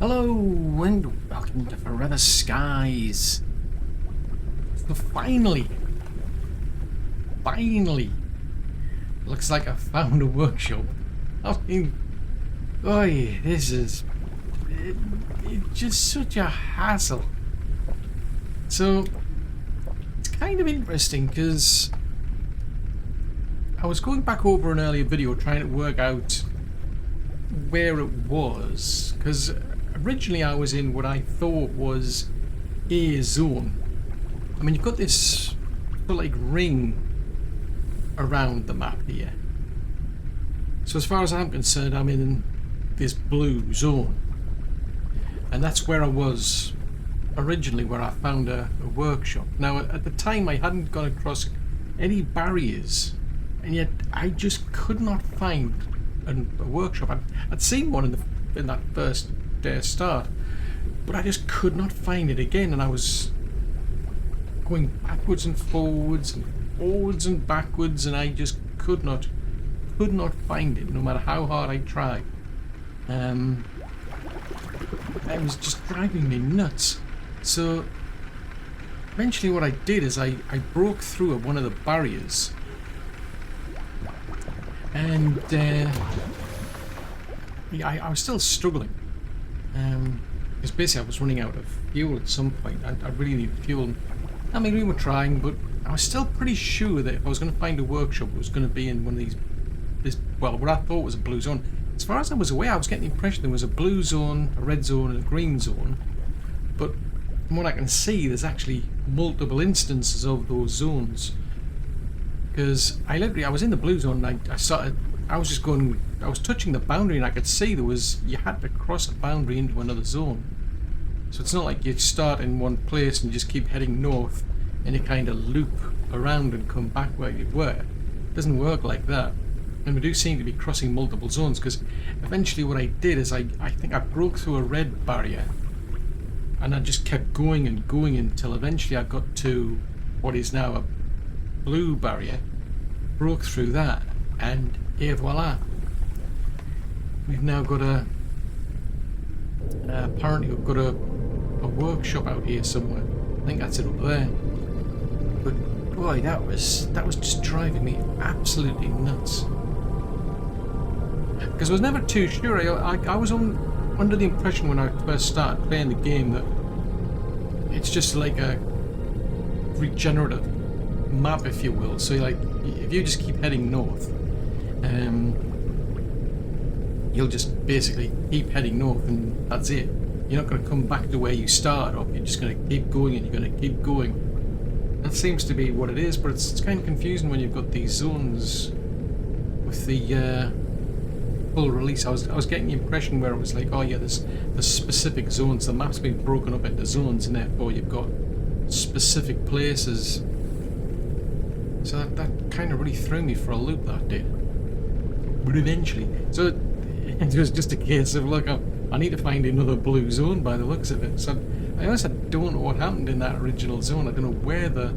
Hello and welcome to Forever Skies. So finally, looks like I found a workshop. I mean, boy, this is it's just such a hassle. So it's kind of interesting because I was going back over an earlier video trying to work out where it was, because originally I was in what I thought was a zone. I mean, you've got this sort of like ring around the map here. So as far as I'm concerned, I'm in this blue zone. And that's where I was originally, where I found a workshop. Now, at the time, I hadn't gone across any barriers, and yet I just could not find a workshop. I'd seen one in that first start, but I just could not find it again, and I was going backwards and forwards and backwards, and I just could not find it, no matter how hard I tried. It was just driving me nuts. So eventually what I did is I broke through one of the barriers, and yeah, I was still struggling, because basically I was running out of fuel at some point. I really needed fuel. I mean, we were trying, but I was still pretty sure that if I was going to find a workshop, it was going to be in one of these, well, what I thought was a blue zone. As far as I was aware, I was getting the impression there was a blue zone, a red zone, and a green zone. But from what I can see, there's actually multiple instances of those zones. Because I was in the blue zone, and I was touching the boundary, and I could see you had to cross a boundary into another zone. So it's not like you start in one place and you just keep heading north and you kind of loop around and come back where you were. It doesn't work like that. And we do seem to be crossing multiple zones, because eventually what I did is I think I broke through a red barrier, and I just kept going and going until eventually I got to what is now a blue barrier, broke through that, and et voila. We've now got apparently we've got a workshop out here somewhere. I think that's it up there. But boy, that was just driving me absolutely nuts. Because I was never too sure. I was under the impression when I first started playing the game that it's just like a regenerative map, if you will. So like, if you just keep heading north, you'll just basically keep heading north, and that's it. You're not going to come back to where you started off. You're just going to keep going, and you're going to keep going. That seems to be what it is, but it's kind of confusing when you've got these zones with the full release. I was getting the impression where it was like, oh yeah, there's specific zones. The map's been broken up into zones, and therefore you've got specific places. So that kind of really threw me for a loop, that did. But eventually, so it was just a case of, look, I need to find another blue zone by the looks of it. So I honestly don't know what happened in that original zone. I don't know where the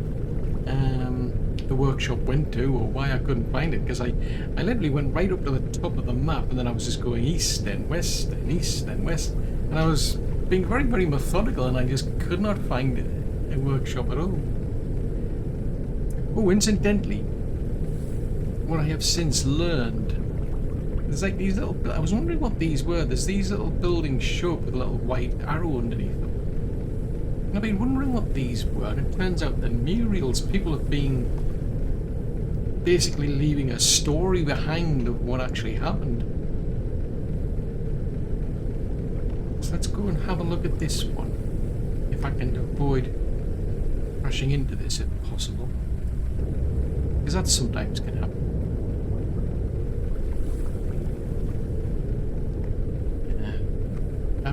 workshop went to, or why I couldn't find it, because I literally went right up to the top of the map, and then I was just going east and west and east and west, and I was being very, very methodical, and I just could not find a workshop at all. Oh, incidentally, what I have since learned, there's like these little, I was wondering what these were. There's these little buildings show up with a little white arrow underneath them. And I've been wondering what these were, and it turns out that murals, people have been basically leaving a story behind of what actually happened. So let's go and have a look at this one, if I can avoid crashing into this if possible, because that sometimes can happen.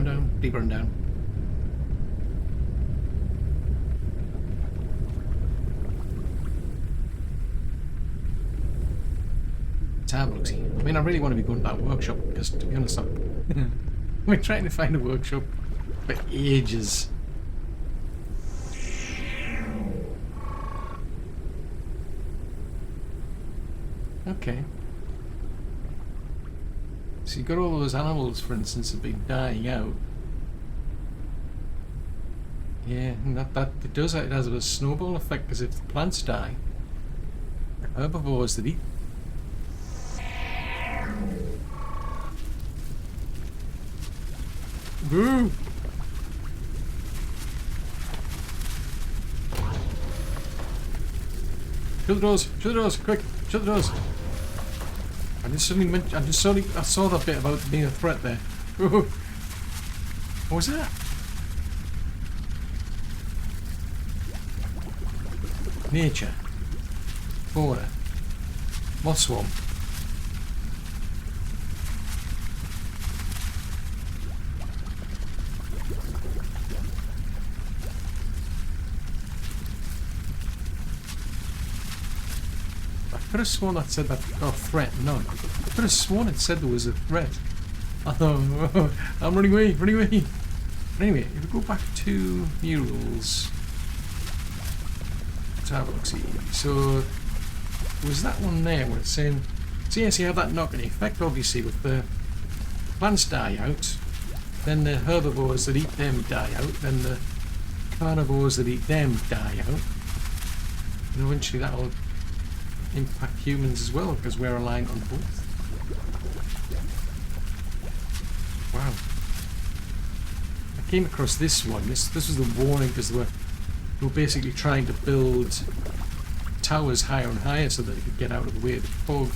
Down, deeper and down. Let's have a look. See, I mean, I really want to be going to that workshop, because to be honest, I've been trying to find a workshop for ages. Okay. So you've got all those animals, for instance, have been dying out. Yeah, and that it does. It has a snowball effect because if the plants die, the herbivores that eat. Boo! Shut the doors! Shut the doors! Quick! Shut the doors! I saw that bit about being a threat there. What was that? Nature. Fauna. Moss swamp. I could have sworn that said that, oh, threat, no. I could have sworn it said there was a threat. I thought, oh, I'm running away, running away. Anyway, if we go back to murals, let's have a look, see. So, was that one there where it's saying, so yes, you have that knocking effect, obviously, with the plants die out, then the herbivores that eat them die out, then the carnivores that eat them die out, and eventually that'll impact humans as well, because we're relying on both. Wow. I came across this one. This was the warning because they were basically trying to build towers higher and higher so that they could get out of the way of the fog.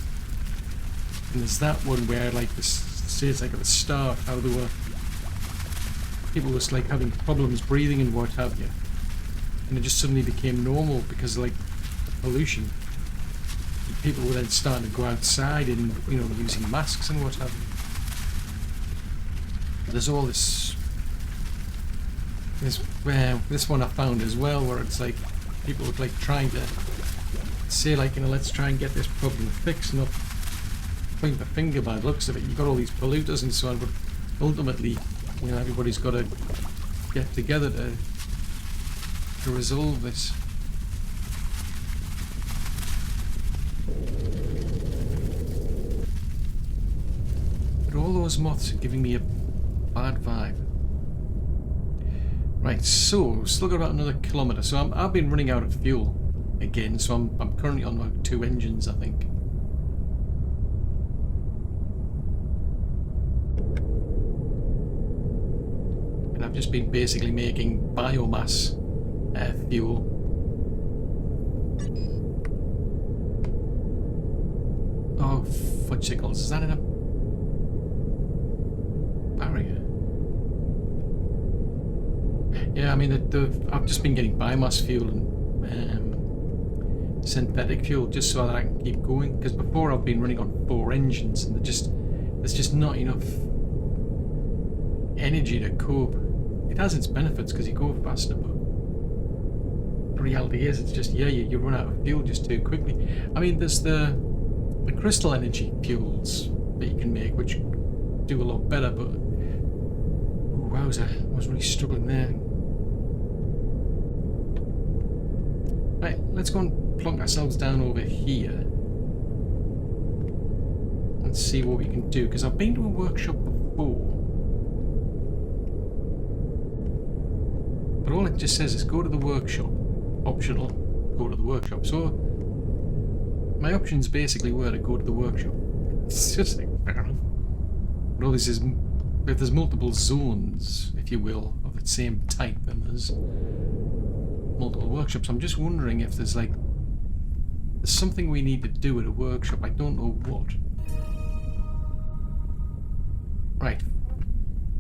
And there's that one where, like, this states like at the start how there were people was like having problems breathing and what have you, and it just suddenly became normal because like pollution. People were then starting to go outside and, you know, using masks and what have you. There's all this one I found as well, where it's like people were like trying to say like, you know, let's try and get this problem fixed, not point the finger by the looks of it. You've got all these polluters and so on, but ultimately, you know, everybody's got to get together to resolve this. But all those moths are giving me a bad vibe. Right, so still got about another kilometre. So I've been running out of fuel again. So I'm currently on about 2 engines, I think. And I've just been basically making biomass fuel. Oh, fudgesicles! Is that in a barrier? Yeah, I mean, I've just been getting biomass fuel and synthetic fuel just so that I can keep going. Because before I've been running on 4 engines, and there's just not enough energy to cope. It has its benefits because you go faster, but the reality is, it's just you run out of fuel just too quickly. I mean, there's the crystal energy fuels that you can make, which do a lot better, but ooh, wowza, I was really struggling there. Right, let's go and plonk ourselves down over here and see what we can do, because I've been to a workshop before, but all it just says is go to the workshop, optional, go to the workshop. So my options basically were to go to the workshop. It's just like, fair enough. But all this is, if there's multiple zones, if you will, of the same type, then there's multiple workshops. I'm just wondering if there's like, there's something we need to do at a workshop. I don't know what. Right.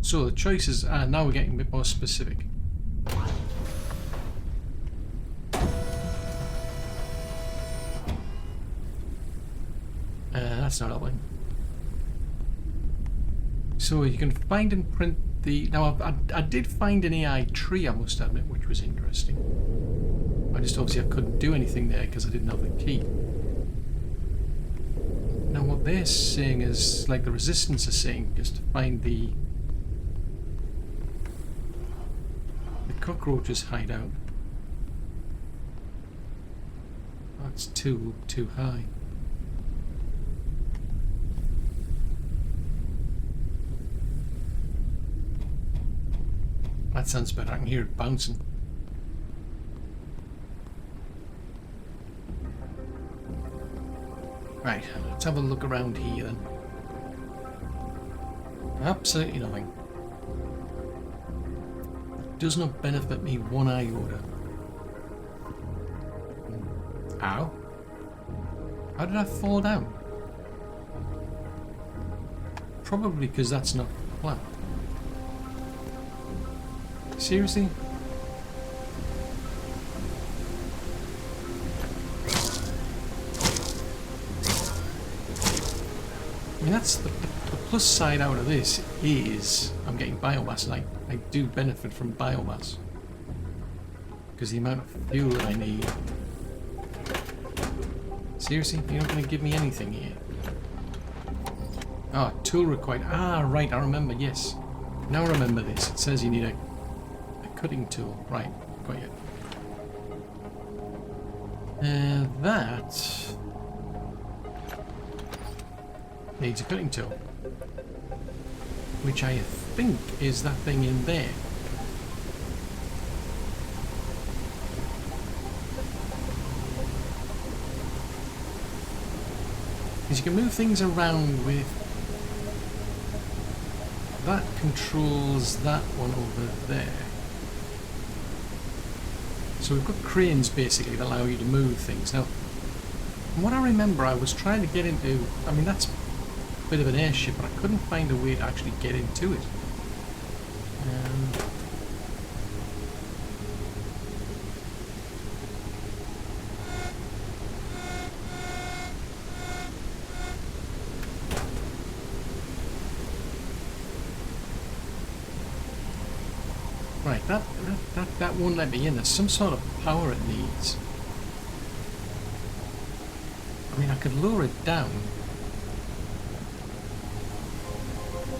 So the choices are, now we're getting a bit more specific. That's not helping. So you can find and print the... Now, I did find an AI tree, I must admit, which was interesting. I just obviously I couldn't do anything there because I didn't have the key. Now, what they're saying is, like the resistance is saying, is to find the cockroaches hideout. That's too high. That sounds better. I can hear it bouncing. Right, let's have a look around here then. Absolutely nothing. Does not benefit me one iota. Ow. How did I fall down? Probably because that's not flat. Seriously? I mean, that's the plus side out of this is I'm getting biomass, and I do benefit from biomass. Because the amount of fuel that I need. Seriously? You're not going to give me anything here? Ah, oh, tool required. Ah, right, I remember, yes. Now I remember this. It says you need a cutting tool. Right, got you. That needs a cutting tool. Which I think is that thing in there. Because you can move things around with... That controls that one over there. So we've got cranes basically that allow you to move things. Now, from what I remember, I was trying to get into... I mean, that's a bit of an airship, but I couldn't find a way to actually get into it. Right, that won't let me in. There's some sort of power it needs. I mean, I could lower it down.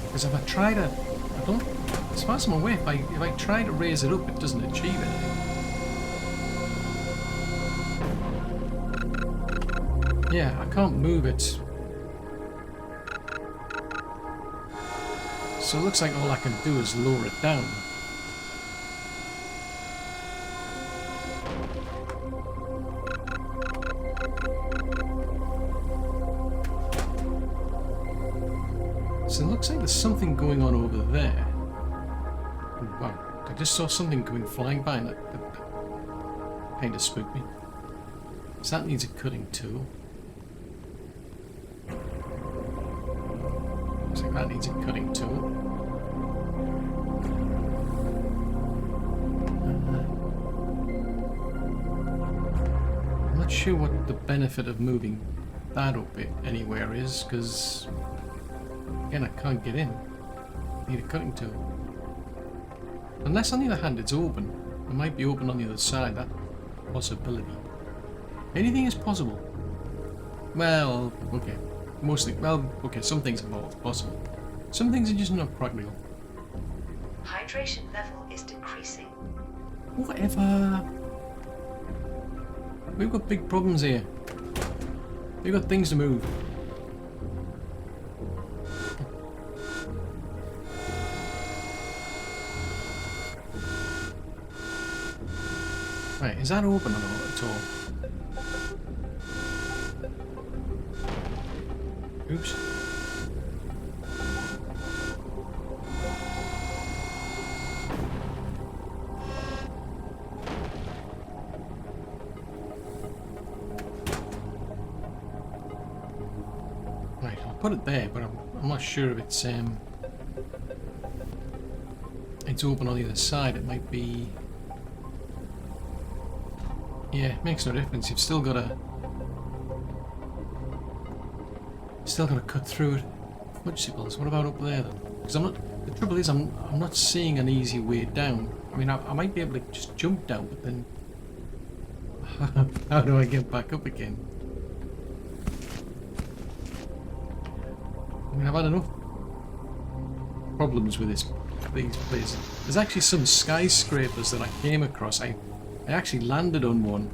Because if I try to... I don't... As far as I'm aware, if I try to raise it up, it doesn't achieve anything. Yeah, I can't move it. So it looks like all I can do is lower it down. So it looks like there's something going on over there. Wow, I just saw something going flying by and that kind of spooked me. So that needs a cutting tool. Looks like that needs a cutting tool. I'm not sure what the benefit of moving that up anywhere is, because again, I can't get in. I need a cutting tool. Unless, on the other hand, it's open. It might be open on the other side. That possibility. Anything is possible. Well, okay. Mostly, well, okay, some things are not possible. Some things are just not practical. Hydration level is decreasing. Whatever. We've got big problems here. We've got things to move. Right, is that open or not at all? Oops. Right, I'll put it there, but I'm not sure if it's open on the other side. It might be... Yeah, it makes no difference. You've still got to cut through it. Fudgesicles. What about up there then? Because I'm not. The trouble is, I'm not seeing an easy way down. I mean, I might be able to just jump down, but then how do I get back up again? I mean, I've had enough problems with these places. There's actually some skyscrapers that I came across. I actually landed on one.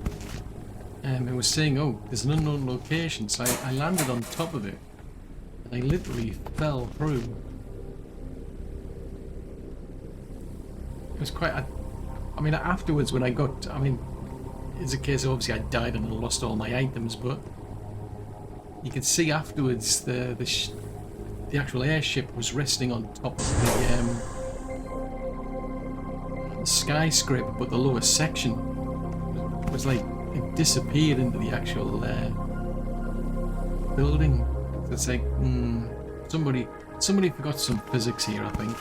It was saying, oh, there's an unknown location, so I landed on top of it. And I literally fell through. It was quite... I mean, afterwards when I got... I mean, it's a case of obviously I died and I lost all my items, but... you can see afterwards the actual airship was resting on top of the skyscraper, but the lower section was like it disappeared into the actual building. So it's like somebody forgot some physics here, I think.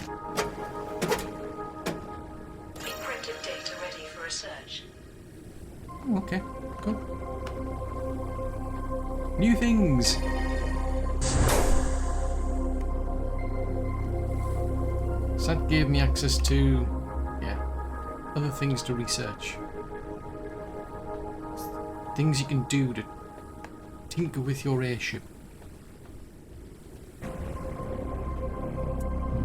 Encrypted data ready for research. Okay, cool. New things. So that gave me access to, other things to research. Things you can do to tinker with your airship.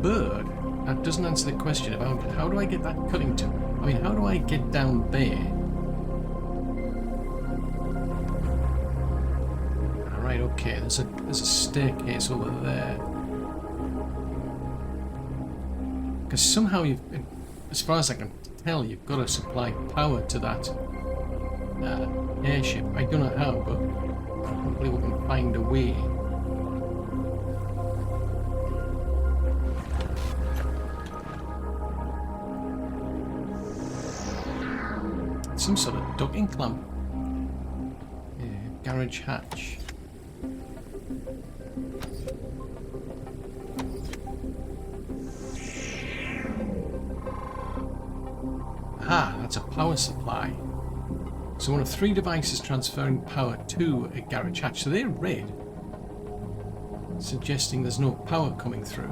But that doesn't answer the question about how do I get that cutting tool? I mean, how do I get down there? Alright, okay, there's a staircase over there. Because somehow you've, as far as I can tell, you've got to supply power to that airship. I don't know how, but hopefully we can find a way. Some sort of docking clamp. Yeah, garage hatch. Ah, that's a power supply. So one of 3 devices transferring power to a garage hatch. So they're red, suggesting there's no power coming through.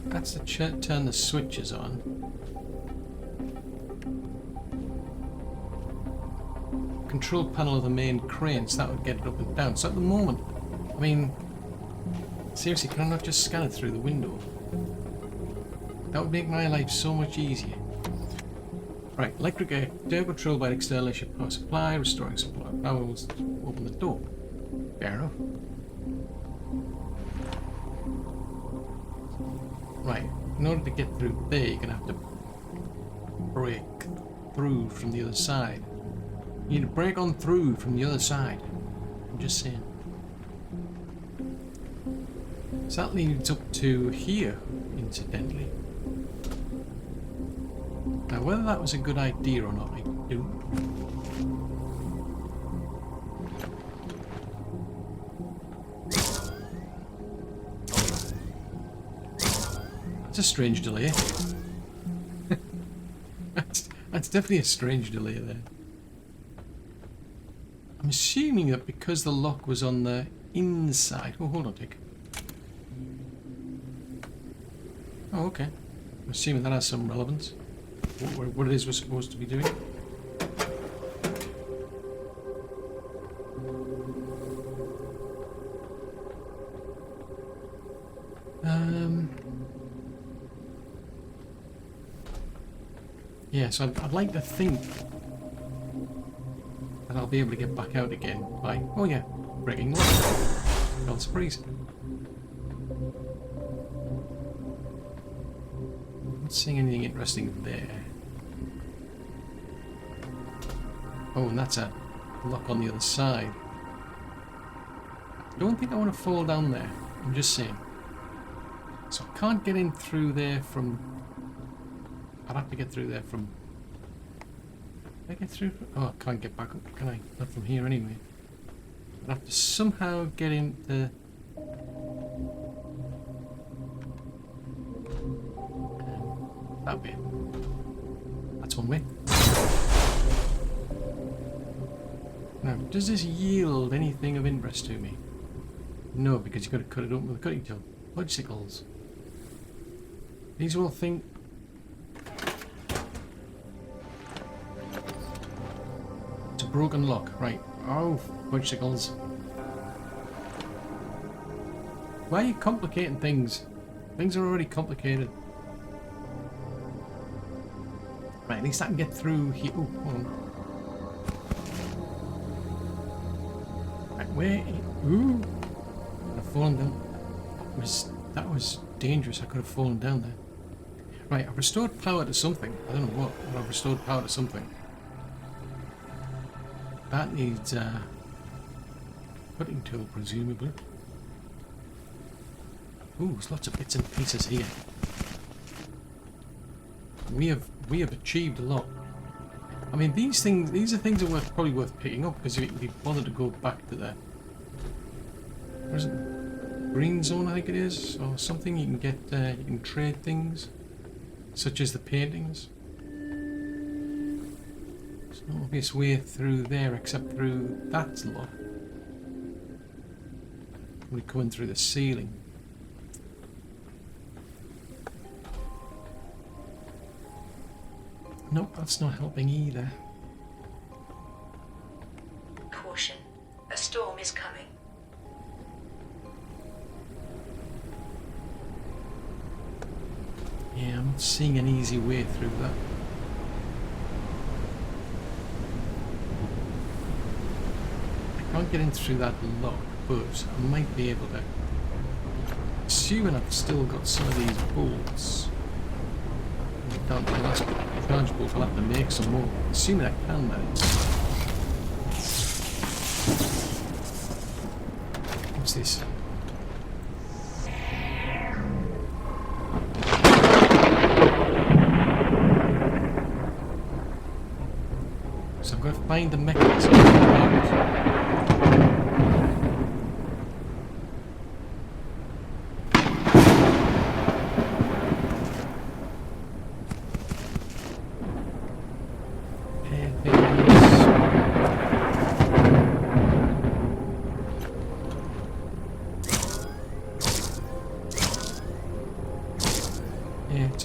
That's to turn the switches on. Control panel of the main crane, so that would get it up and down. So at the moment, I mean, seriously, can I not just scan it through the window? That would make my life so much easier. Right, electric air controlled by an external airship power supply, restoring supply power will open the door. Fair enough. Right, in order to get through there, you're gonna have to break through from the other side. You need to break on through from the other side. I'm just saying. So that leads up to here, incidentally. Now, whether that was a good idea or not, I don't. That's a strange delay. that's definitely a strange delay there. I'm assuming that because the lock was on the inside. Oh, hold on, Dick. Oh, okay. I'm assuming that has some relevance. What it is we're supposed to be doing. Yeah, so I'd like to think that I'll be able to get back out again by, oh yeah, breaking the lock. Not surprised. Not seeing anything interesting there. Oh, and that's a lock on the other side. I don't think I want to fall down there. I'm just saying. So I can't get in through there from... I'd have to get through there from... Can I get through? Oh, I can't get back up, can I? Not from here anyway. I'd have to somehow get into... that way. That's one way. Now, does this yield anything of interest to me? No, because you've got to cut it up with a cutting tool. Fudgesicles. These all think... It's a broken lock, right. Oh, fudgesicles. Why are you complicating things? Things are already complicated. Right, at least I can get through here. Ooh, hold on. Right, where? Ooh! Could have fallen down. That was dangerous. I could have fallen down there. Right, I've restored power to something. I don't know what, but I've restored power to something. That needs a cutting tool, presumably. Ooh, there's lots of bits and pieces here. We have achieved a lot. I mean, these are things that are probably worth picking up, because if you bother to go back to the, what is it, green zone, I think it is, or something, you can get you can trade things, such as the paintings. There's no obvious way through there except through that lot. We're coming through the ceiling. Nope, that's not helping either. Caution. A storm is coming. Yeah, I'm not seeing an easy way through that. I can't get in through that lock, but I might be able to. Assuming I've still got some of these bolts. Down to the last charge bolt, I'll have to make some more. Assuming I can, that is. What's this? So I've got to find the mechanism.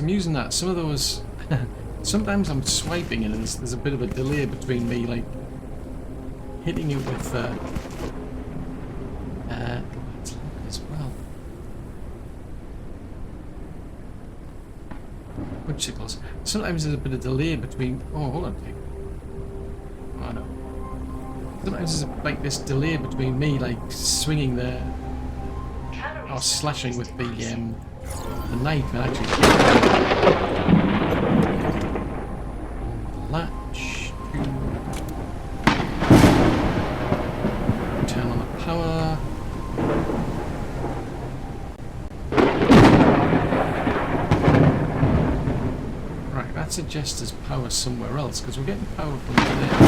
I'm using that. Some of those, sometimes I'm swiping and there's a bit of a delay between me like hitting it with it's locked as well. Wood sickles. Sometimes there's a bit of delay between. Oh, hold on. Oh no. Sometimes there's like this delay between me like swinging the or slashing with the knife and actually latch turn on the power. Right, that suggests there's power somewhere else because we're getting power from there.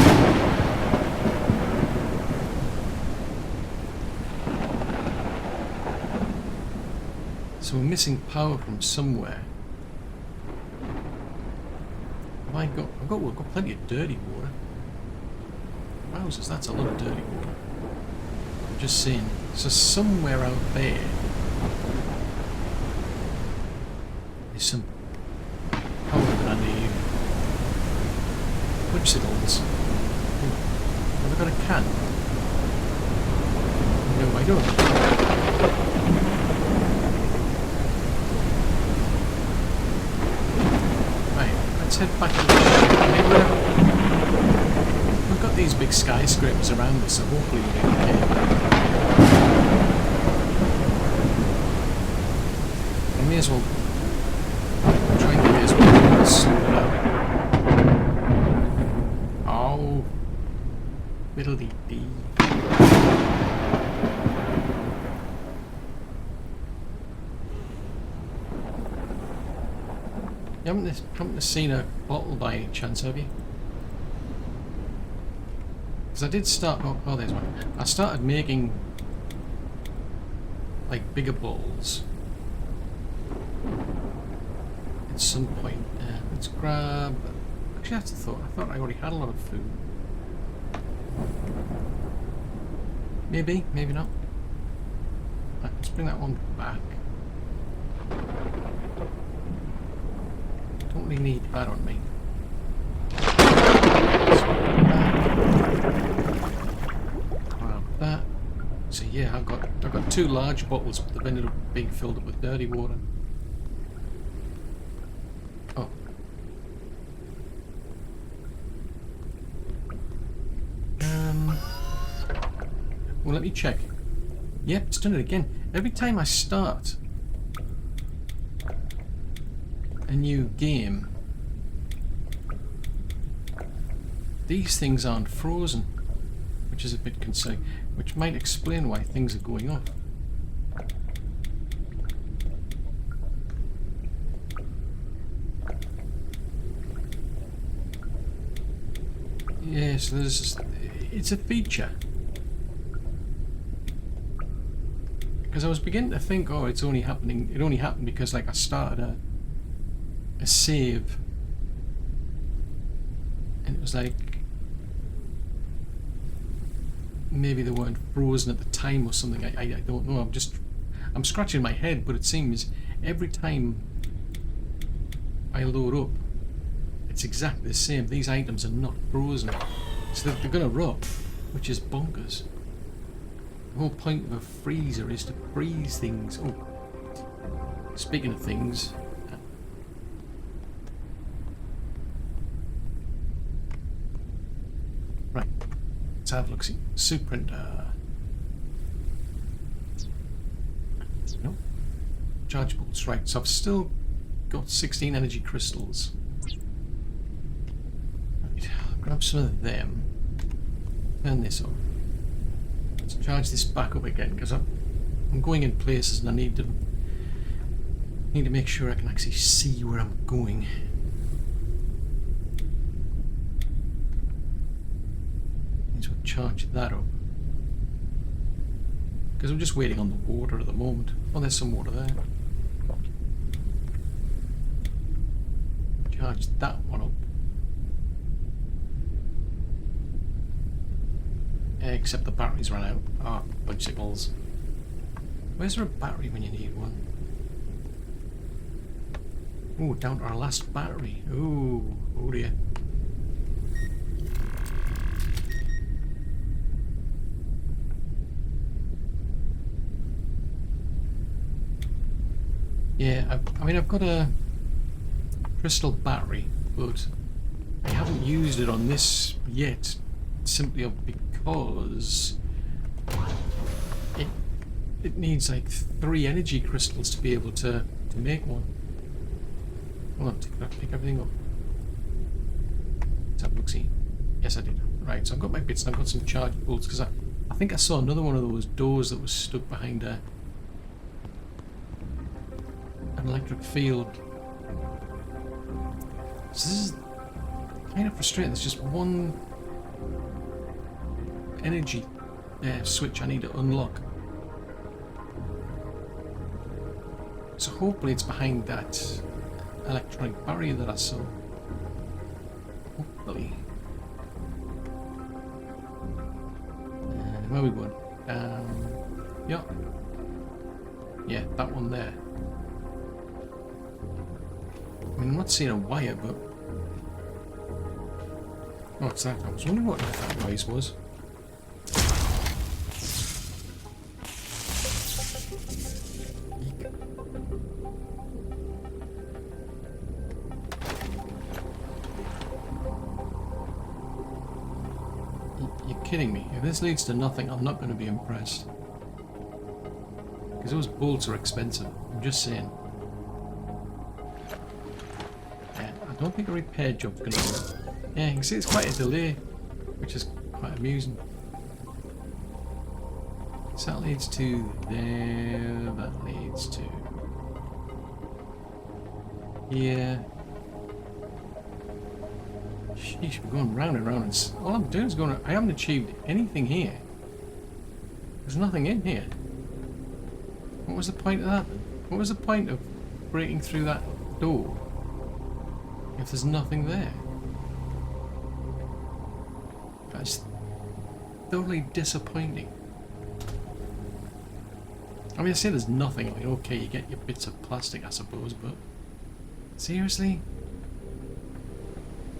So we're missing power from somewhere. I've got plenty of dirty water. Wowzers, that's a lot of dirty water. I'm just saying. So somewhere out there is some power that I need. Which signals? Have I got a can? No, I don't. Let's head back to the ship. I mean, we've got these big skyscrapers around us, so hopefully we'll be okay. I may as well try and get as well slow down. Oh, fiddle-dee-dee. You haven't seen a bottle by any chance, have you? Because I did start. Oh, there's one. I started making like bigger bottles at some point. Let's grab. Actually, that's a thought. I thought I already had a lot of food. Maybe, maybe not. Right, let's bring that one back. Don't really need that on me. Grab that. So yeah, I've got two large bottles, but they've ended up being filled up with dirty water. Oh. Well, let me check. Yep, it's done it again. Every time I start a new game, these things aren't frozen. which is a bit concerning, which might explain why things are going off. Yeah, so it's a feature. Because I was beginning to think, oh, it only happened because like I started a save, and it was like maybe they weren't frozen at the time or something. I don't know. I'm scratching my head, but it seems every time I load up, it's exactly the same. These items are not frozen, so they're gonna rot, which is bonkers. The whole point of a freezer is to freeze things. Oh, speaking of things, right, let's have a look. See, soup printer. No, charge bolts. Right, so I've still got 16 energy crystals. Right, I'll grab some of them. Turn this on. Let's charge this back up again because I'm going in places and I need to make sure I can actually see where I'm going. Need to charge that up because I'm just waiting on the water at the moment. Oh, there's some water there. Charge that one up. Except the batteries ran out. Ah, bicycles. Where's there a battery when you need one? Oh, down to our last battery. Oh, oh dear. Yeah, I mean, I've got a crystal battery, but I haven't used it on this yet, simply because it needs like 3 energy crystals to be able to make one. Hold on, pick everything up. Let's have a look, see. Yes, I did. Right, so I've got my bits and I've got some charge bolts because I think I saw another one of those doors that was stuck behind an electric field. So this is kind of frustrating. There's just one energy switch I need to unlock. So hopefully it's behind that electronic barrier that I saw. Hopefully. Where are we going? Yeah. Yeah, that one there. I mean, I'm not seeing a wire, but... What's that? I was wondering what that noise was. You're kidding me. If this leads to nothing, I'm not going to be impressed. Because those bolts are expensive. I'm just saying. I don't think a repair job's going to work. Yeah, you can see it's quite a delay, which is quite amusing. So that leads to there, that leads to here. Sheesh, we're going round and round. And all I'm doing is going. I haven't achieved anything here. There's nothing in here. What was the point of that? What was the point of breaking through that door if there's nothing there? That's totally disappointing. I mean, I say there's nothing. I mean, okay, you get your bits of plastic, I suppose, but seriously?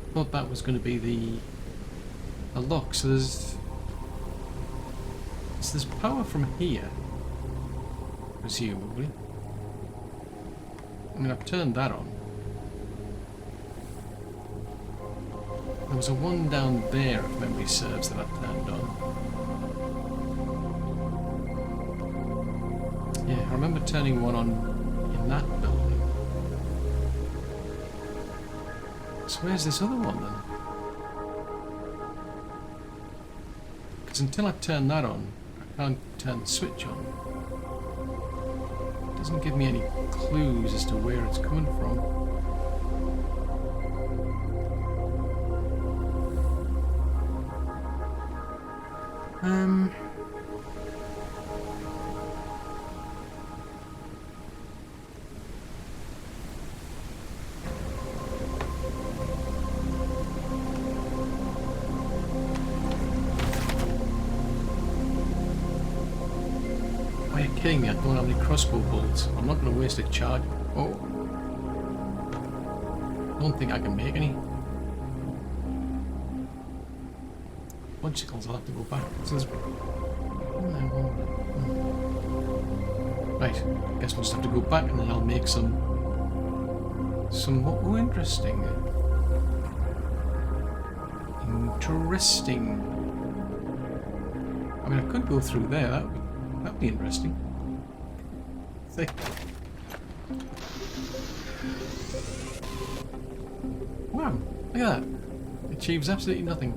I thought that was going to be the lock. So there's power from here, presumably. I mean, I've turned that on. There was a one down there, if memory serves, that I turned on. Yeah, I remember turning one on in that building. So where's this other one then? Because until I turn that on, I can't turn the switch on. It doesn't give me any clues as to where it's coming from. Kidding me, I don't have any crossbow bolts. I'm not going to waste a charge. Oh. I don't think I can make any. Logicals, I'll have to go back. So there's... Right, guess we'll just have to go back and then I'll make some more interesting. Interesting. I mean, I could go through there, that'd be interesting. See. Wow, look at that. Achieves absolutely nothing.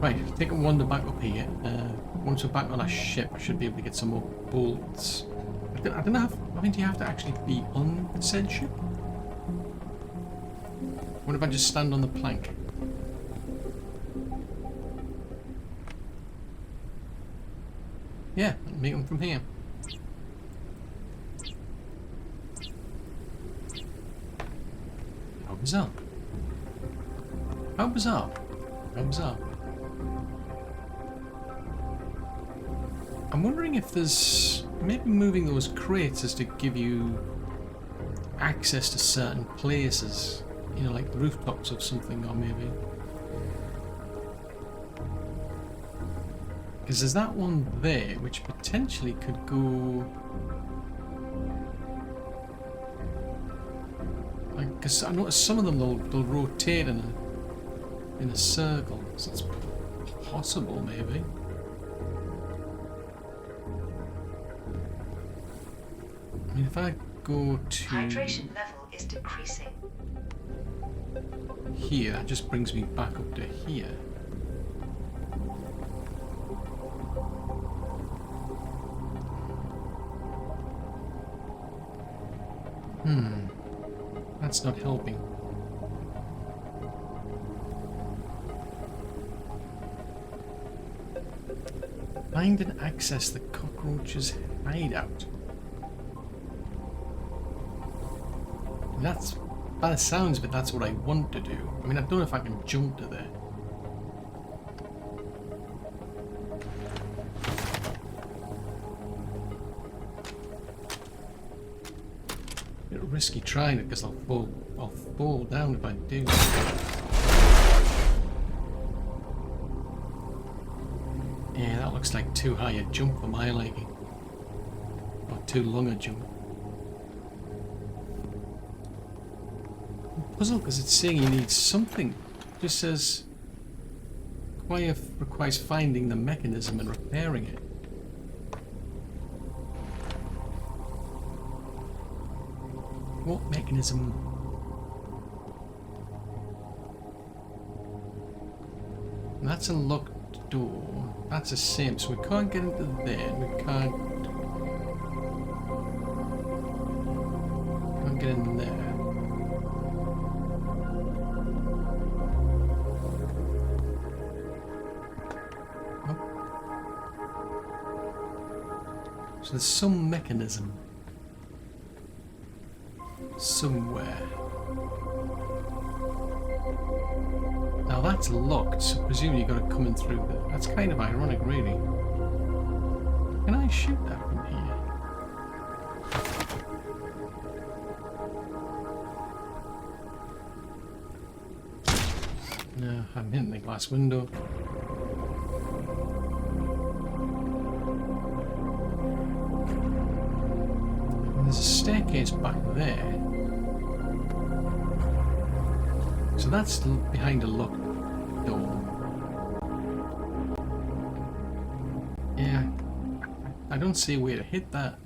Right, take a wander back up here. Once we're back on our ship, I should be able to get some more bolts. I don't know. I mean, do you have to actually be on said ship? What if I just stand on the plank? Yeah, make them from here. How bizarre. How bizarre. How bizarre. I'm wondering if there's... maybe moving those crates is to give you access to certain places. You know, like the rooftops of something, or maybe... because there's that one there, which potentially could go... because I noticed some of them they'll rotate in a circle, so it's possible maybe. I mean, if I go to... hydration level is decreasing. Here, that just brings me back up to here. That's not helping. Find and access the cockroach's hideout. That's, by the sounds of it, that's what I want to do. I mean, I don't know if I can jump to there. Risky trying it because I'll fall down if I do. Yeah, that looks like too high a jump for my liking. Or too long a jump. I'm puzzled because it's saying you need something. It just says requires finding the mechanism and repairing it. What mechanism? That's a locked door. That's the same, so we can't get into there. We can't get in there. Oh. So there's some mechanism somewhere. Now that's locked, so presumably you've got to come in through there. That's kind of ironic, really. Can I shoot that from here? No, I'm hitting the glass window. There's a staircase back there. So that's behind a locked door. Yeah, I don't see a way to hit that.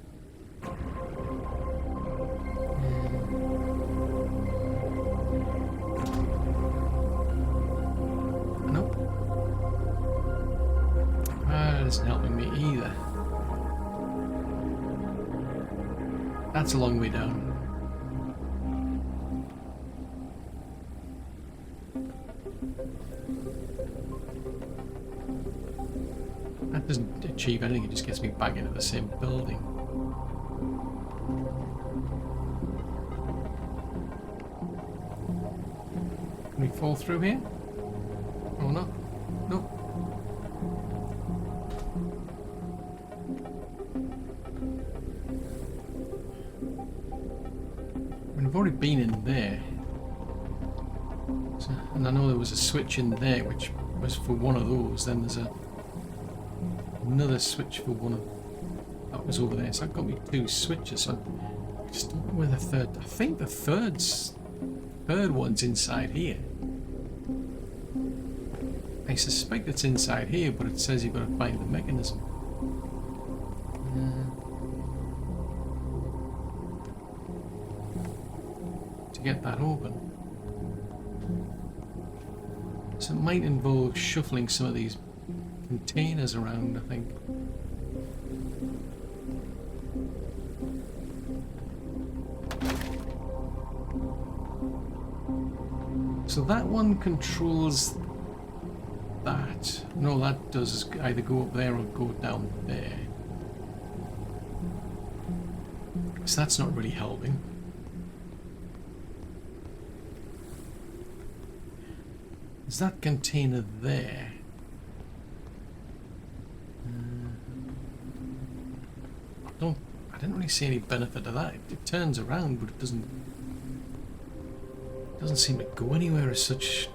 That's a long way down. That doesn't achieve anything, it just gets me back into the same building. Can we fall through here? Oh no. No. We've already been in there. So, and I know there was a switch in there which was for one of those. Then there's another switch for one of that was over there. So I've got me 2 switches. So I just don't know where the third. I think the third one's inside here. I suspect it's inside here, but it says you've got to find the mechanism. To get that open. So it might involve shuffling some of these containers around, I think. So that one controls that. No, that does is either go up there or go down there. So that's not really helping. Is that container there? I didn't really see any benefit of that. It turns around, but it doesn't seem to go anywhere as such.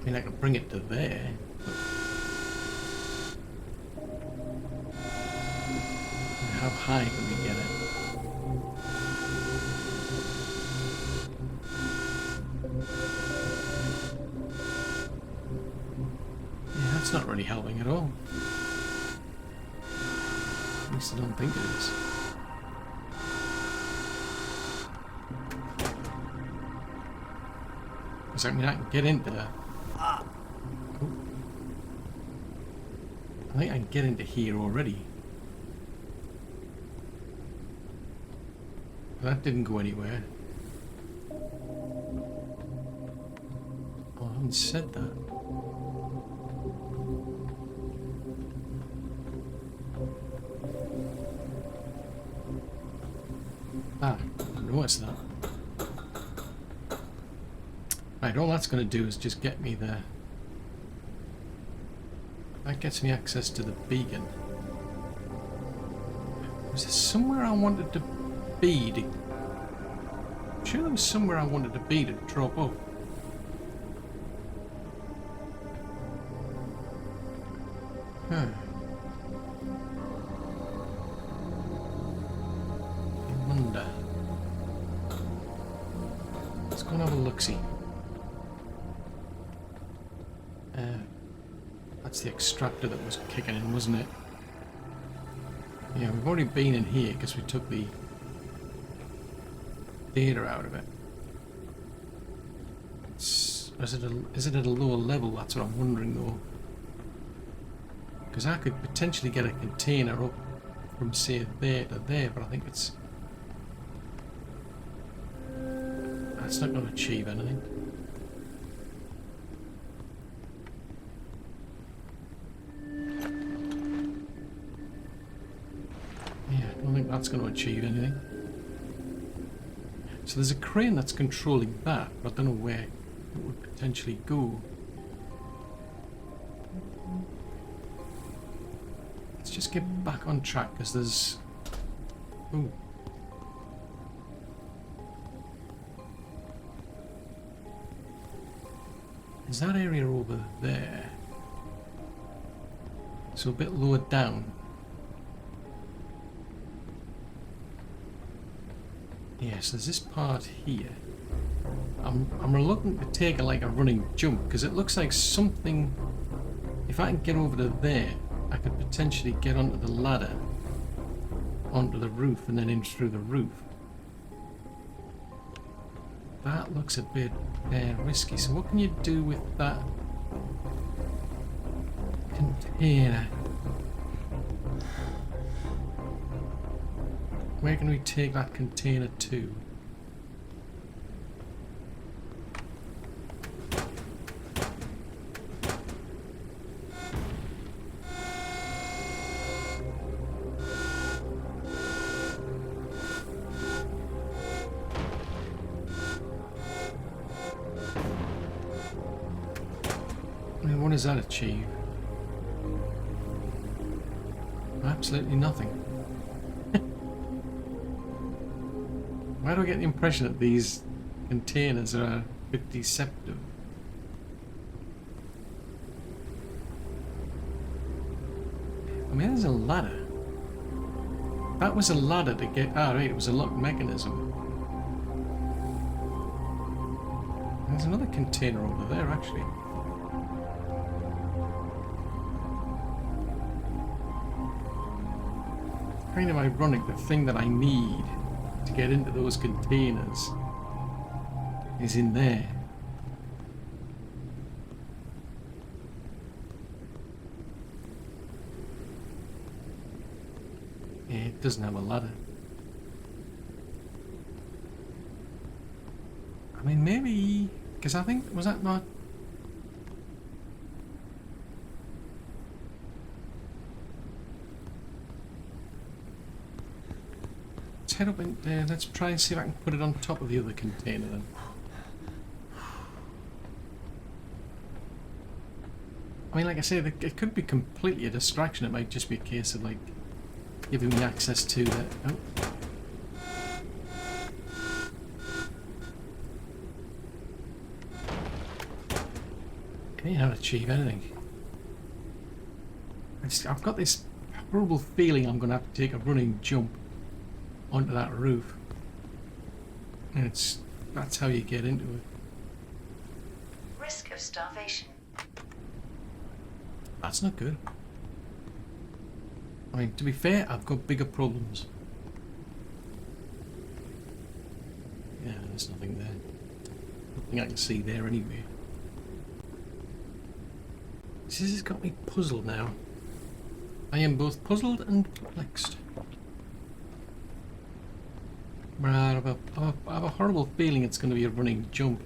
I mean, I could bring it to there. But how high can we get it? Yeah, that's not really helping at all. At least I don't think it is. Because I mean, I can get into that. I think I can get into here already. That didn't go anywhere. Oh, I haven't said that. Ah, I noticed that. Right, all that's going to do is just get me there. That gets me access to the beacon. Was there somewhere I wanted to be? I'm sure there was somewhere I wanted to be to drop off. Huh. I wonder. Let's go and have a look-see. That's the extractor that was kicking in, wasn't it? Yeah, we've already been in here because we took the data out of it. Is it at a lower level? That's what I'm wondering though. Because I could potentially get a container up from say there to there, but I think that's not going to achieve anything. That's going to achieve anything. So there's a crane that's controlling that, but I don't know where it would potentially go. Let's just get back on track because there's... Ooh. Is that area over there? So a bit lower down. Yes, there's this part here. I'm reluctant to take like a running jump because it looks like something. If I can get over to there, I could potentially get onto the ladder, onto the roof, and then in through the roof. That looks a bit risky. So what can you do with that? container. Where can we take that container to? What does that achieve? Absolutely nothing. Why do I get the impression that these containers are a bit deceptive? I mean, there's a ladder. That was a ladder to get... Ah, right, it was a locked mechanism. There's another container over there, actually. Kind of ironic, the thing that I need to get into those containers is in there. Yeah, it doesn't have a ladder. I mean, maybe... Because I think... Was that not... Head up in there. Let's try and see if I can put it on top of the other container then. I mean, like I said, it could be completely a distraction. It might just be a case of like giving me access to the... Oh. Can you not achieve anything? I've got this horrible feeling I'm going to have to take a running jump onto that roof, and that's how you get into it. Risk of starvation. That's not good. I mean, to be fair, I've got bigger problems. Yeah, there's nothing there. Nothing I can see there anyway. This has got me puzzled now. I am both puzzled and perplexed. I have a horrible feeling it's going to be a running jump.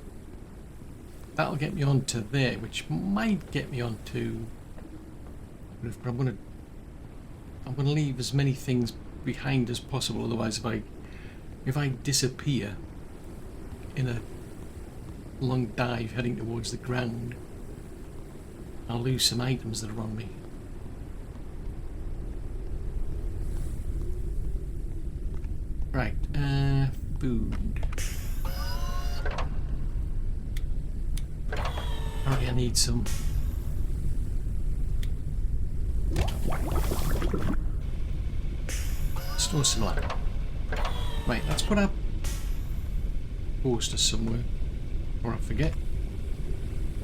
That'll get me onto there, which might get me onto... But I'm going to leave as many things behind as possible. Otherwise, if I disappear in a long dive heading towards the ground, I'll lose some items that are on me. Right, food. Alright, I need some. Store some light. Right, let's put our poster somewhere, or I forget.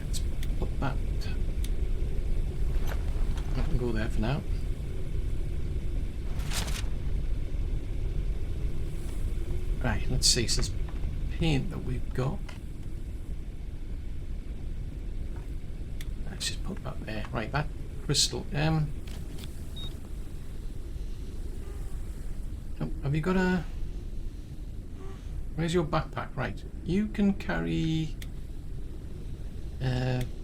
Let's put that. I can go there for now. Right, let's see, so this paint that we've got. Let's just put that there. Right, that crystal. Oh, have you got a... Where's your backpack? Right, you can carry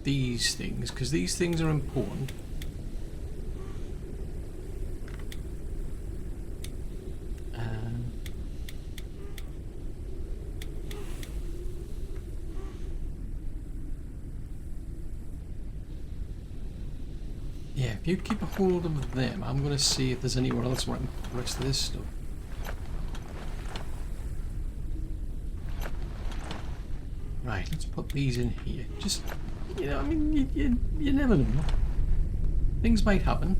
these things, because these things are important. Yeah, if you keep a hold of them, I'm going to see if there's anywhere else where I can put the rest of this stuff. Right, let's put these in here. Just, you know, I mean, you never know. Things might happen.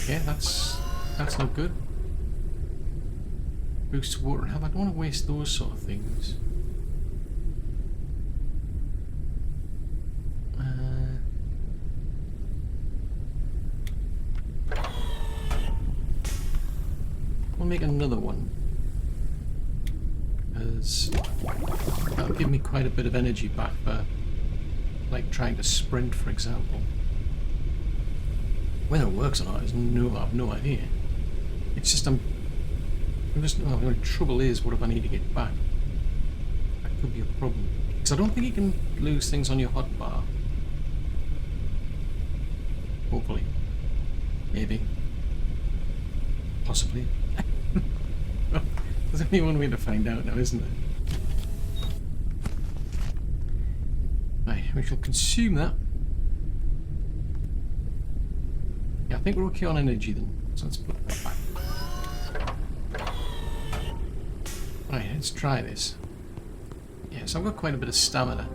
Yeah, that's not good. Boost water and health. I don't want to waste those sort of things. We'll make another one, because that'll give me quite a bit of energy back for like trying to sprint, for example. Whether it works or not, I have no idea. It's just the only trouble is, what if I need to get back? That could be a problem. Because I don't think you can lose things on your hotbar. Hopefully. Maybe. Possibly. There's only one way to find out now, isn't there? Right, we shall consume that. Yeah, I think we're okay on energy then. So let's put that back. Right, let's try this. Yeah, so I've got quite a bit of stamina.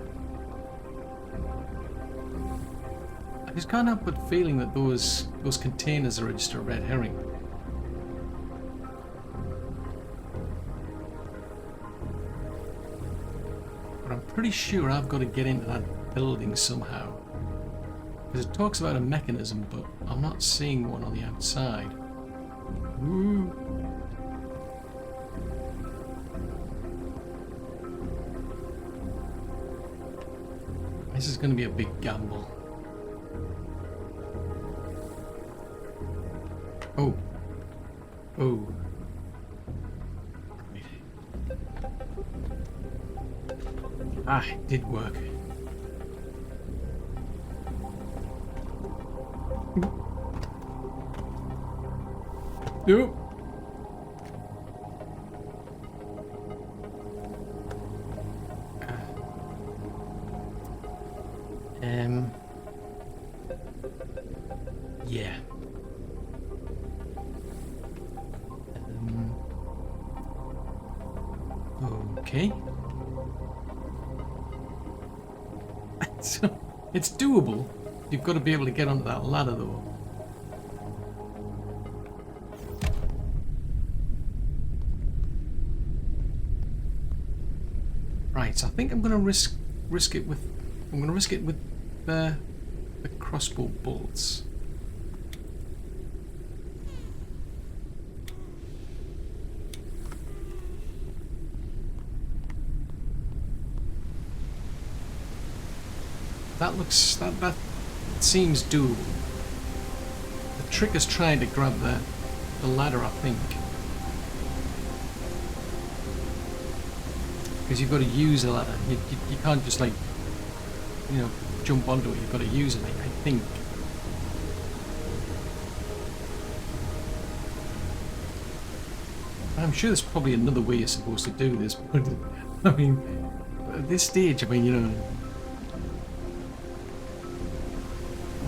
I just can't help but feeling that those containers are just a red herring. But I'm pretty sure I've got to get into that building somehow. Because it talks about a mechanism, but I'm not seeing one on the outside. Ooh. This is going to be a big gamble. Oh. Oh. Wait. Ah, it did work. Nope. Yeah. Okay. So, it's doable. You've got to be able to get onto that ladder though. Right, so I think I'm going to risk it with the crossbow bolts. That seems doable. The trick is trying to grab the ladder, I think. Because you've got to use a ladder. You can't just like, you know, jump onto it. You've got to use it, I think. I'm sure there's probably another way you're supposed to do this, but I mean, at this stage, I mean, you know,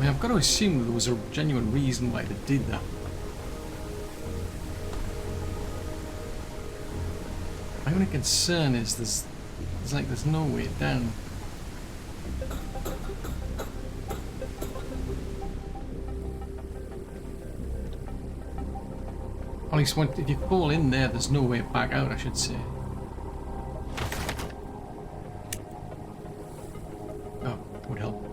I've got to assume that there was a genuine reason why they did that. My only concern is there's no way down. At least if you fall in there, there's no way back out, I should say. Oh, would help.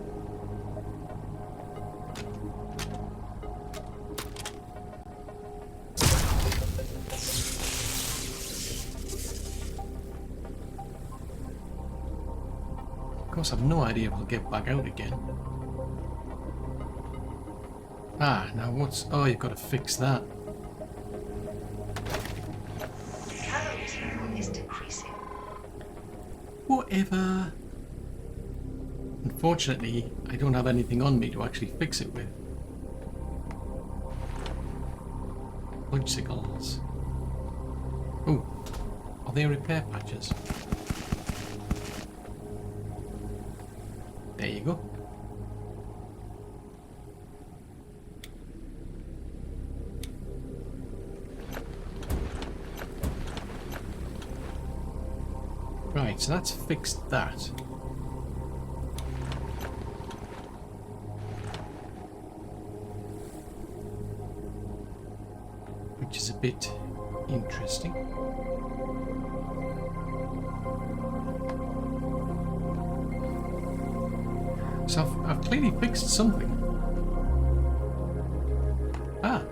Of course, I've no idea if we'll get back out again. Ah, now what's... Oh, you've got to fix that. Calories level is decreasing. Whatever. Unfortunately, I don't have anything on me to actually fix it with. Bicycles. Oh, are they repair patches? There you go. Right, so that's fixed that. Which is a bit interesting. So I've clearly fixed something. Ah.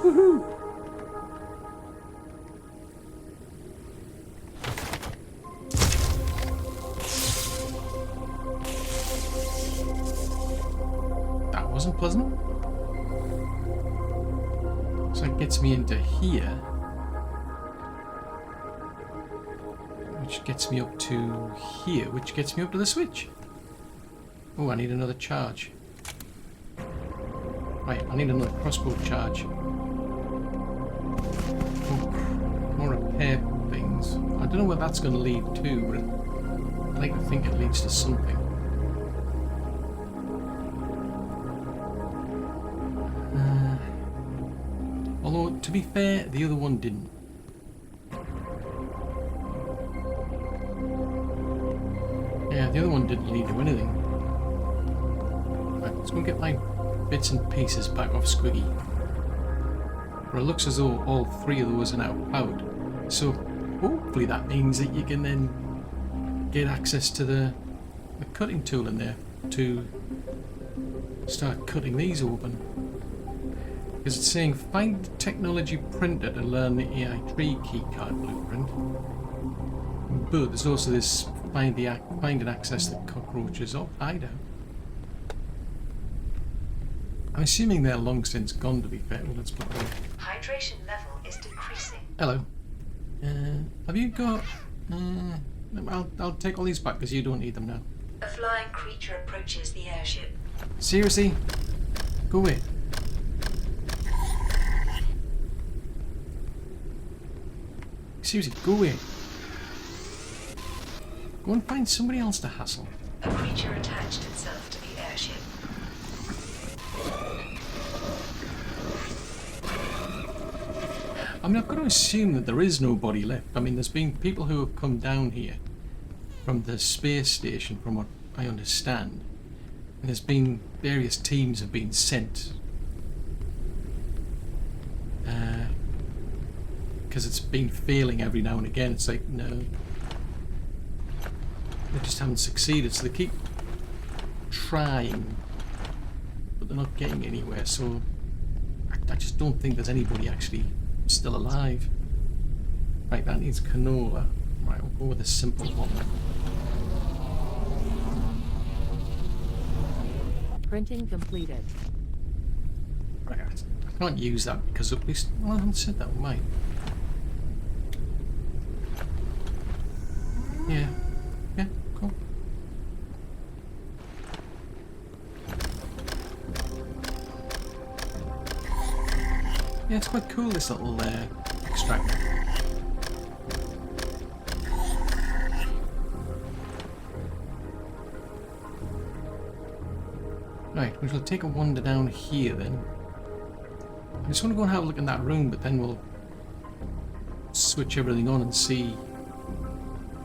Woohoo! wasn't pleasant. So it gets me into here. Which gets me up to here, which gets me up to the switch. Oh, I need another charge. Right, I need another crossbow charge. More repair things. I don't know where that's going to lead to, but I'd like to think it leads to something. Although, to be fair, the other one didn't. Yeah, the other one didn't lead to anything. Right, let's go get my bits and pieces back off Squiggy. But it looks as though all three of those are now powered. So hopefully that means that you can then get access to the cutting tool in there to start cutting these open. Because it's saying find the technology printer to learn the AI3 keycard blueprint. But there's also this find and access the cockroaches or hideout. I'm assuming they're long since gone, to be fair. Well, let's put them. Hydration level is decreasing. Hello. Have you got... I'll take all these back because you don't need them now. A flying creature approaches the airship. Seriously? Go away. Seriously, go away. Go and find somebody else to hassle. A creature attached itself to the airship. I mean, I've got to assume that there is nobody left. I mean, there's been people who have come down here from the space station, from what I understand. And there's been various teams have been sent. Because it's been failing every now and again. It's like, no. They just haven't succeeded, so they keep trying, but they're not getting anywhere, so I just don't think there's anybody actually still alive. Right, that needs canola. Right, we'll go with a simple one. Printing completed. Right, I can't use that because at least, well, I haven't said that, we might. Yeah. Yeah, cool. Yeah, it's quite cool, this little extractor. Right, we shall take a wander down here then. I just want to go and have a look in that room, but then we'll switch everything on and see.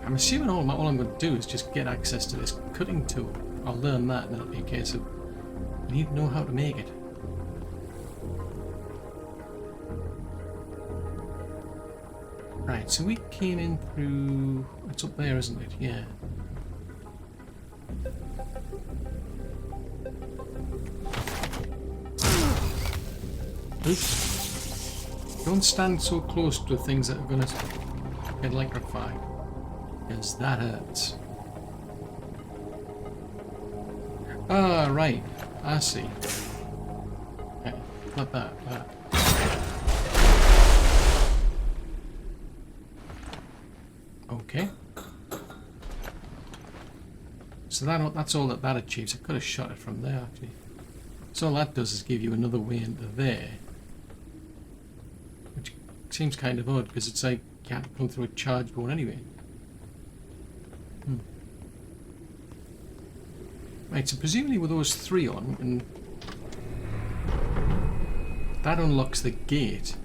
I'm assuming all I'm going to do is just get access to this cutting tool. I'll learn that, and then it'll be a case of I need to know how to make it. Right, so we came in through... It's up there, isn't it? Yeah. Oops. Don't stand so close to things that are going to get electrified. Because that hurts. Ah, right. I see. Yeah, not that. Okay. So that's all that achieves. I could have shot it from there, actually. So all that does is give you another way into there. Which seems kind of odd, because it's like you can't come through a charge board anyway. Right, so presumably with those three on, and that unlocks the gate.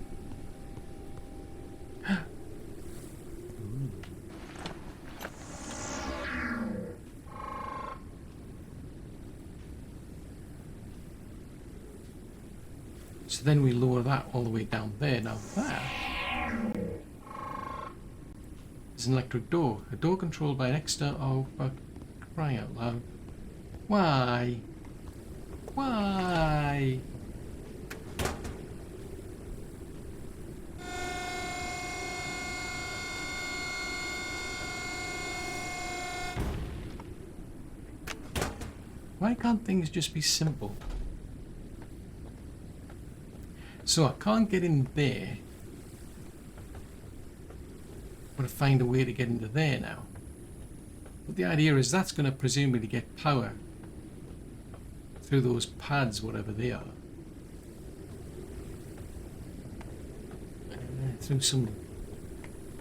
So then we lower that all the way down there. Now that is an electric door. A door controlled by an external... Oh, for crying out loud. Why? Why? Why can't things just be simple? So I can't get in there. I'm going to find a way to get into there now. But the idea is that's going to presumably get power through those pads, whatever they are. Through some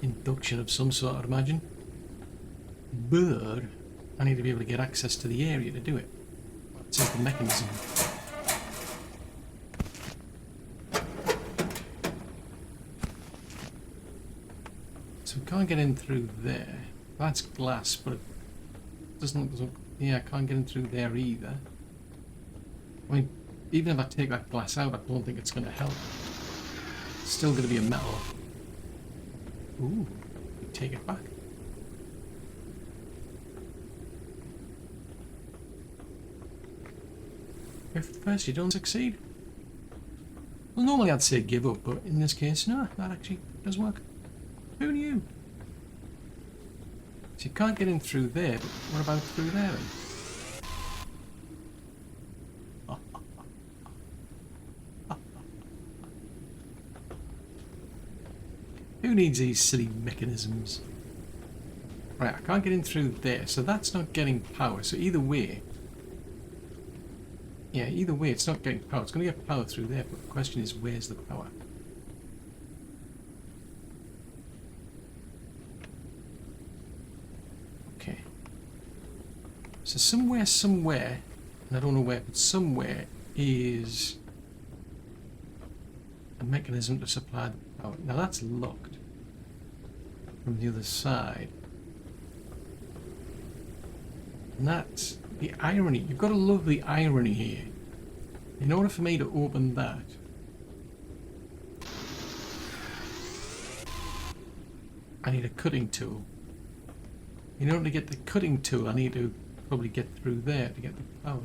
induction of some sort, I'd imagine. But I need to be able to get access to the area to do it. That's just the mechanism. So we can't get in through there. That's glass, but it doesn't look... Yeah, I can't get in through there either. I mean, even if I take that glass out, I don't think it's going to help. It's still going to be a metal. Ooh, take it back. If first you don't succeed. Well, normally I'd say give up, but in this case, no, that actually does work. Who knew? So you can't get in through there, but what about through there then? Who needs these silly mechanisms? Right, I can't get in through there, so that's not getting power. So either way... Yeah, either way it's not getting power. It's going to get power through there, but the question is, where's the power? Okay. So somewhere, and I don't know where, but somewhere is a mechanism to supply the power. Now that's locked from the other side. And that's the irony. You've got to love the irony here. In order for me to open that, I need a cutting tool. In order to get the cutting tool, I need to probably get through there to get the power.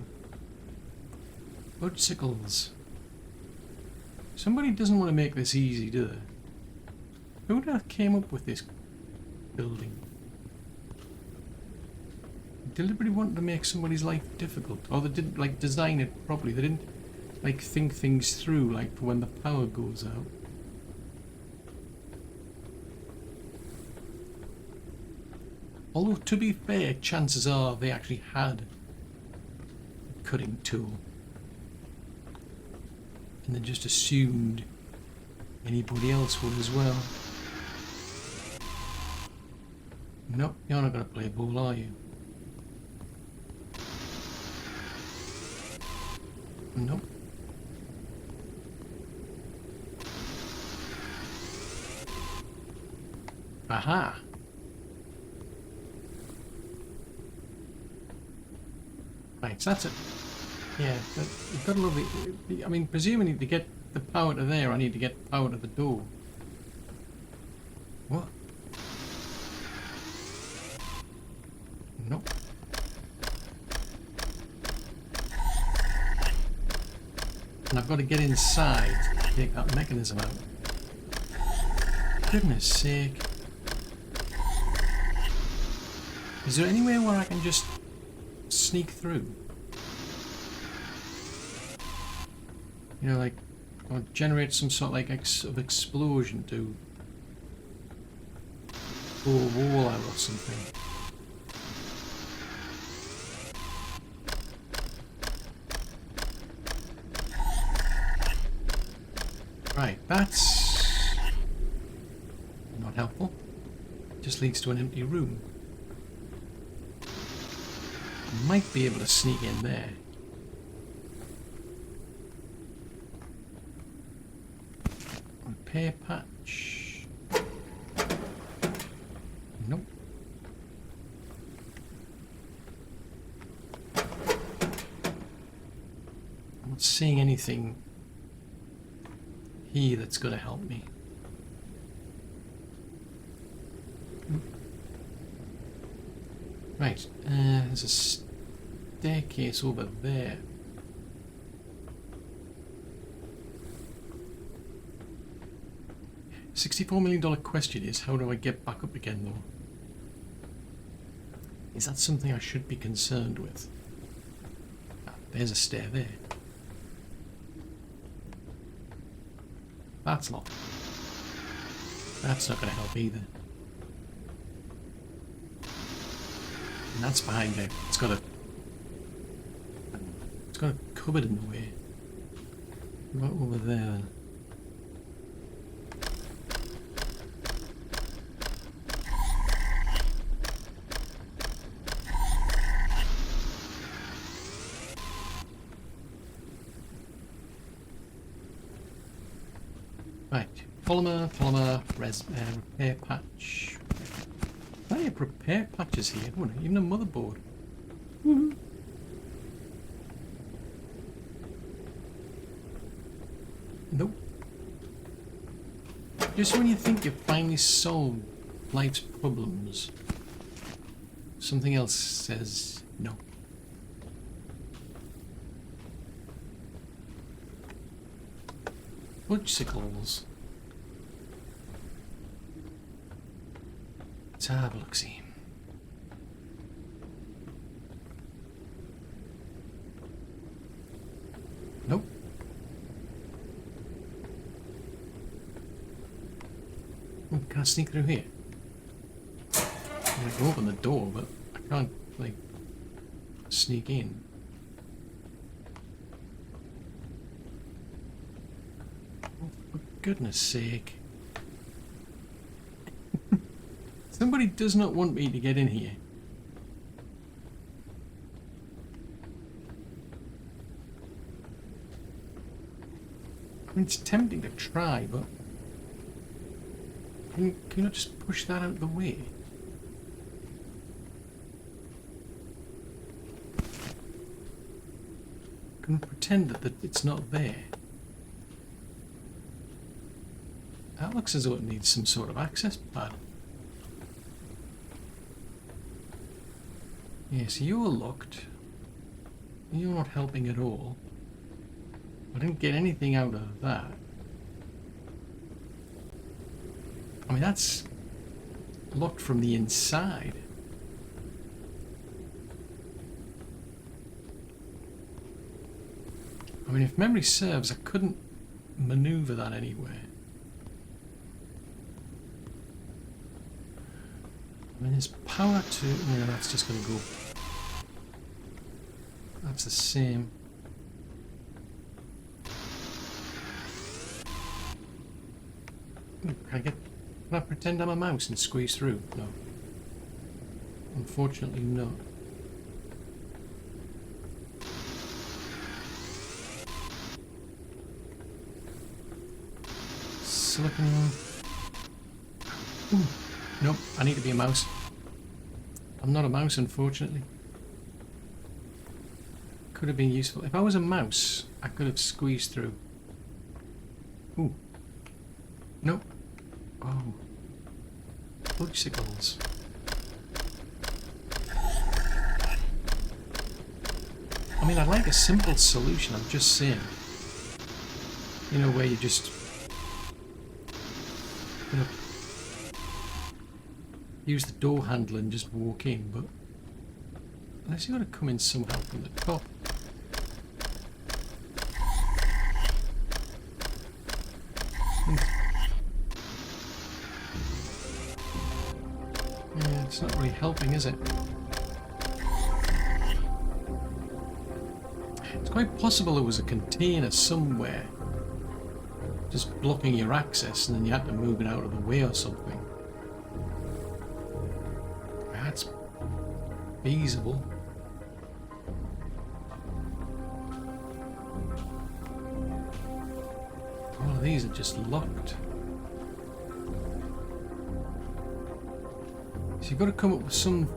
Budsicles. Somebody doesn't want to make this easy, do they? Who the hell came up with this building? Deliberately wanted to make somebody's life difficult, or they didn't like design it properly. They didn't like think things through, like for when the power goes out. Although to be fair, chances are they actually had a cutting tool, and they just assumed anybody else would as well. Nope, you're not going to play ball, are you? Nope. Aha! Right, so that's it. Yeah, but you've got to love it. I mean, presumably to get the power to there, I need to get power to the door. What? Nope. And I've got to get inside to take that mechanism out. Goodness sake. Is there anywhere where I can just sneak through? You know, like, or generate some sort of explosion to blow a wall out or something. Right, that's not helpful. Just leads to an empty room. I might be able to sneak in there. Repair patch. Nope. I'm not seeing anything here that's going to help me. Right, there's a staircase over there. $64 million question is, how do I get back up again though? Is that something I should be concerned with? Ah, there's a stair there. That's locked. That's not going to help either. And that's behind there. It's got a cupboard in the way. Right over there. Right, polymer, repair patch. Plenty of repair patches here, even a motherboard. Nope. Just when you think you've finally solved life's problems, something else says no. Fudgesicles. Let's have a look-see. Nope. Oh, can I sneak through here? I'm gonna go open the door, but I can't, like, sneak in. For goodness sake. Somebody does not want me to get in here. I mean, it's tempting to try, but can you not just push that out of the way? Can we pretend that it's not there? That looks as though it needs some sort of access panel. Yes, you're locked. You're not helping at all. I didn't get anything out of that. I mean, that's locked from the inside. I mean, if memory serves, I couldn't maneuver that anywhere. I mean, there's power to... Yeah, that's just going to go... That's the same. Ooh, can I pretend I'm a mouse and squeeze through? No. Unfortunately not. Silicon... Ooh. Nope, I need to be a mouse. I'm not a mouse, unfortunately. Could have been useful. If I was a mouse, I could have squeezed through. Ooh. Nope. Oh. Fudgesicles. I mean, I'd like a simple solution, I'm just saying. You know, where you just... You know, use the door handle and just walk in, but unless you've got to come in somehow from the top. Yeah, it's not really helping, is it? It's quite possible there was a container somewhere just blocking your access and then you had to move it out of the way or something. That's feasible. All of these are just locked. So you've got to come up with some...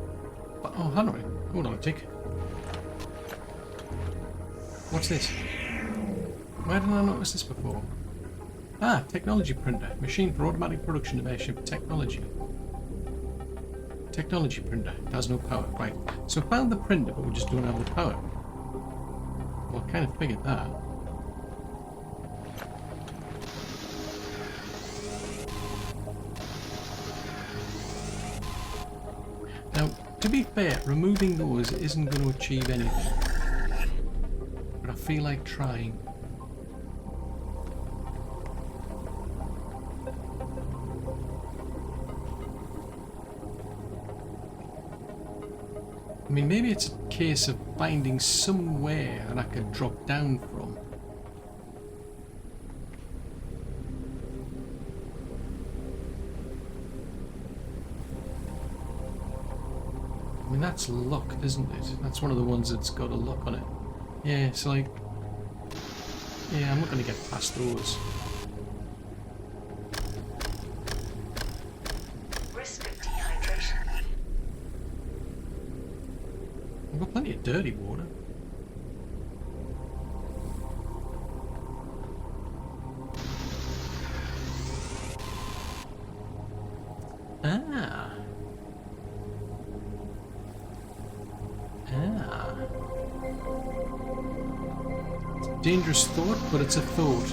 Oh, hang on. Hold on a tick. What's this? Why didn't I notice this before? Ah, technology printer. Machine for automatic production of airship technology. Technology printer. It has no power. Right. So I found the printer, but we just don't have the power. Well, I kind of figured that. Now, to be fair, removing those isn't going to achieve anything. But I feel like trying. I mean, maybe it's a case of finding somewhere that I could drop down from. I mean, that's locked, isn't it? That's one of the ones that's got a lock on it. Yeah, it's like... Yeah, I'm not going to get past those. Risk of dehydration. I've got plenty of dirty water. Ah. Ah. It's a dangerous thought, but it's a thought.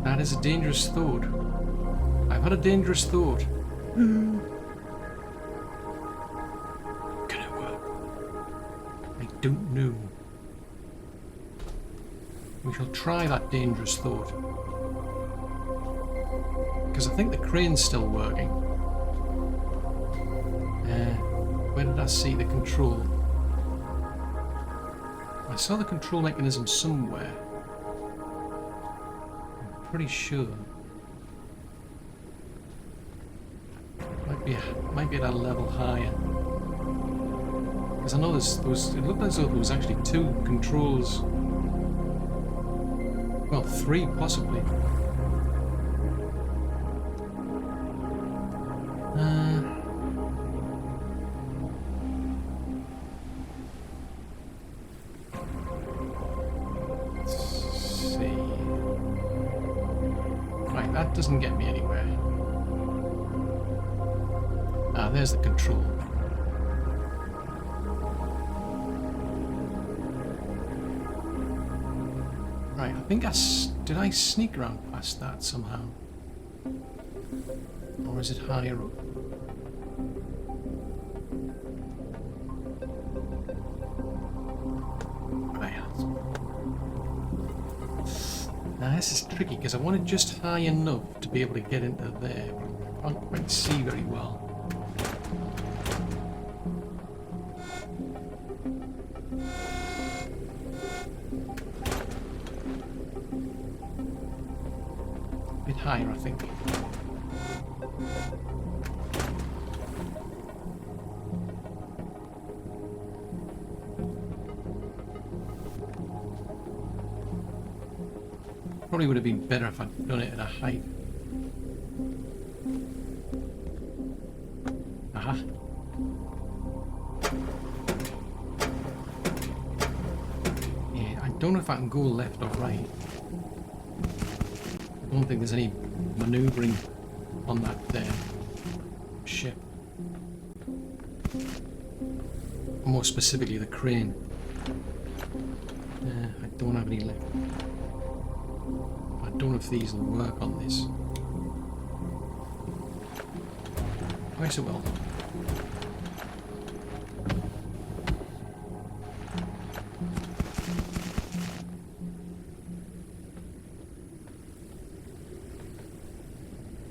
That is a dangerous thought. I've had a dangerous thought. Can it work? I don't know. We shall try that dangerous thought. Because I think the crane's still working. Where did I see the control? I saw the control mechanism somewhere. I'm pretty sure. Might be at a level higher. Because I know it looked as though there was actually 2 controls. Well, 3 possibly. That doesn't get me anywhere. Ah, there's the control. Right, I think did I sneak around past that somehow? Or is it higher up? Now this is tricky because I want it just high enough to be able to get into there, but I can't quite see very well. A bit higher, I think. Probably would have been better if I'd done it at a height. Aha. Yeah, I don't know if I can go left or right. I don't think there's any manoeuvring on that ship. More specifically, the crane. I don't have any left. I don't know if these will work on this. Oh, yes, it will.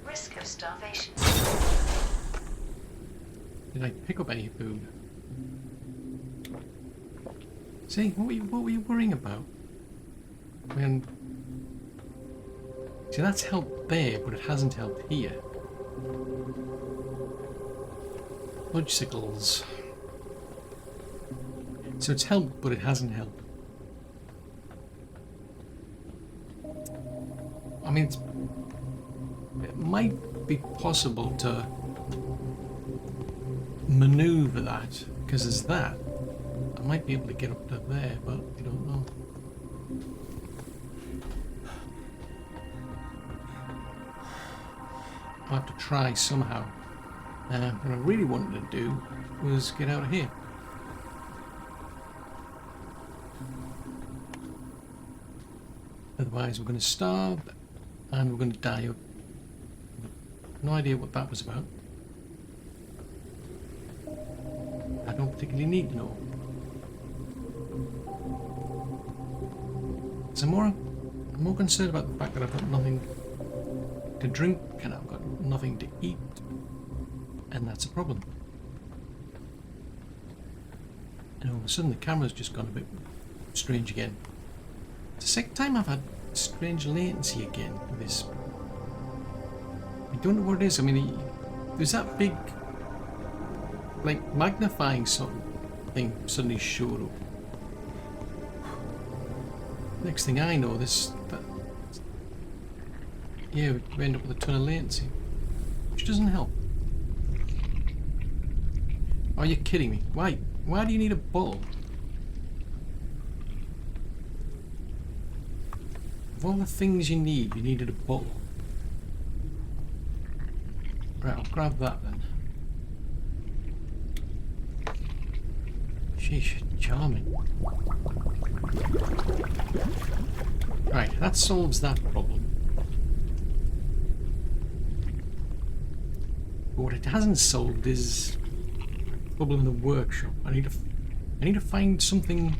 Risk of starvation. Did I pick up any food? See, what were you worrying about? See, that's helped there, but it hasn't helped here. Logicals. So it's helped, but it hasn't helped. I mean, it might be possible to maneuver that, because there's that. I might be able to get up to there, but I don't know. I'll have to try somehow. What I really wanted to do was get out of here. Otherwise we're going to starve and we're going to die up. No idea what that was about. I don't particularly need to know. So I'm more concerned about the fact that I've got nothing to drink and I've got nothing to eat, and that's a problem. And all of a sudden the camera's just gone a bit strange again. It's the second time I've had strange latency again with this. I don't know what it is. I mean, there's that big, like, magnifying sort of thing suddenly showed up. Next thing I know, yeah, we end up with a ton of latency, which doesn't help. Are you kidding me? Why? Why do you need a bulb? Of all the things you needed a bulb. Right, I'll grab that then. Sheesh, charming. Right, that solves that problem. But what it hasn't solved is the problem in the workshop. I need to find something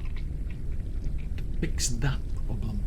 to fix that problem.